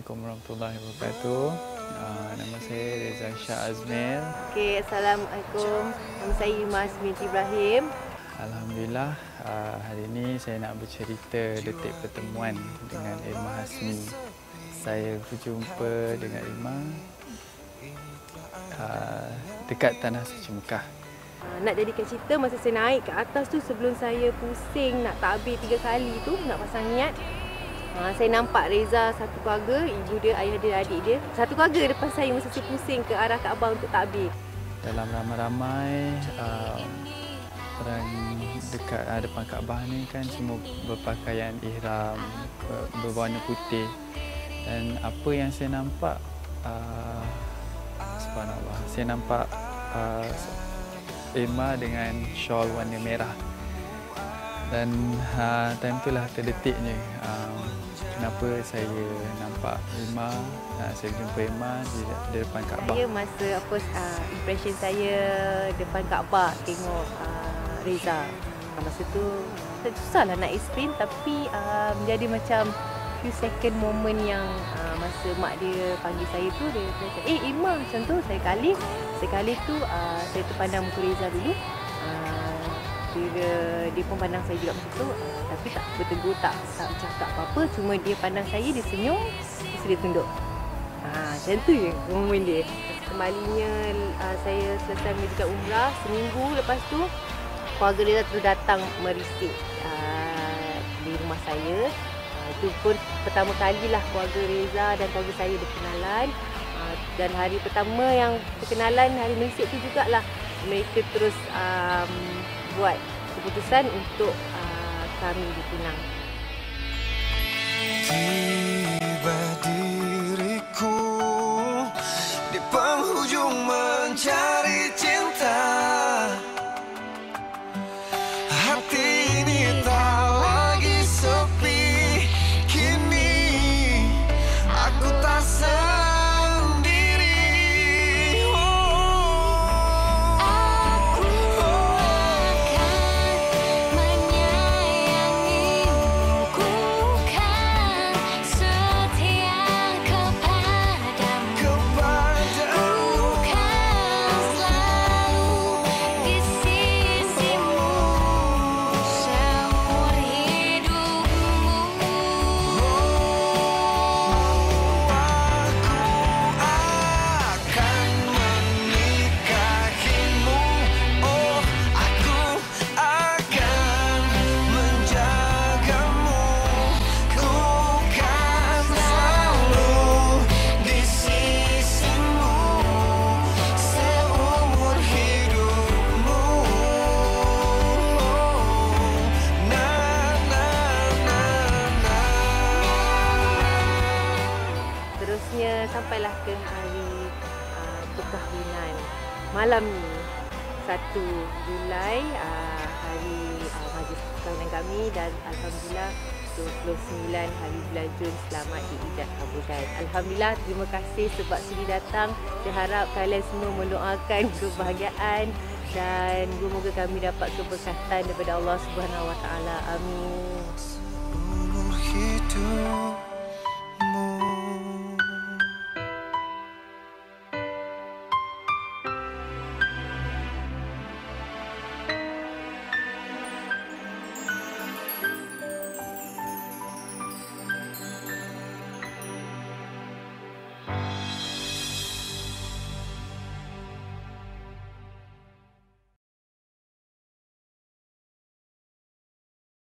Assalamualaikum warahmatullahi wabarakatuh. Nama saya Reza Shah Azmil. Okey, Assalamualaikum. Nama saya Ima Asmiti Ibrahim. Alhamdulillah, hari ini saya nak bercerita detik pertemuan dengan Irma Hasmi. Saya berjumpa dengan Irma dekat Tanah Suci Mekah. Nak jadikan cerita, masa saya naik ke atas tu, sebelum saya pusing nak takbir 3 kali tu, nak pasang niat, saya nampak Reza satu keluarga, ibu dia, ayah dia, adik dia, satu keluarga depan saya masa saya pusing ke arah Kaabah untuk takbir. Dalam ramai-ramai orang dekat depan Kaabah ni kan semua berpakaian ihram berwarna putih, dan apa yang saya nampak, subhanallah, saya nampak Irma dengan shawl warna merah, dan time itulah terdetiknya kenapa saya nampak Irma, saya jumpa Irma di depan Kaabah. Saya masa impression saya depan Kaabah tengok Reza. Masa tu susahlah nak explain, tapi menjadi macam few second moment yang masa mak dia panggil saya tu, dia kata, Irma, macam tu. Sekali tu saya terpandang muka Reza dulu. Dia pun pandang saya juga macam tu, tapi tak bertegur, tak cakap apa-apa, cuma dia pandang saya, dia senyum, terus dia tunduk. Macam tu je momen dia. Kembalinya saya selesai menjalankan umrah, seminggu lepas tu keluarga Reza terus datang merisik di rumah saya. Itu pun pertama kalilah keluarga Reza dan keluarga saya berkenalan. Dan hari pertama yang perkenalan, hari merisik tu jugalah mereka terus buat keputusan untuk kami ditunang. Tiba diriku di penghujung mencari cinta. Hati ini tak lagi sepi, kini aku tak sendiri. Sampailah ke hari perkahwinan malam ni, 1 Julai, hari majlis perkahwinan kami, dan alhamdulillah 29 hari bulan Jun selamat diijabkan. Alhamdulillah, terima kasih sebab sudi datang. Saya harap kalian semua mendoakan kebahagiaan dan semoga kami dapat keberkatan daripada Allah Subhanahu Wa Taala. Amin.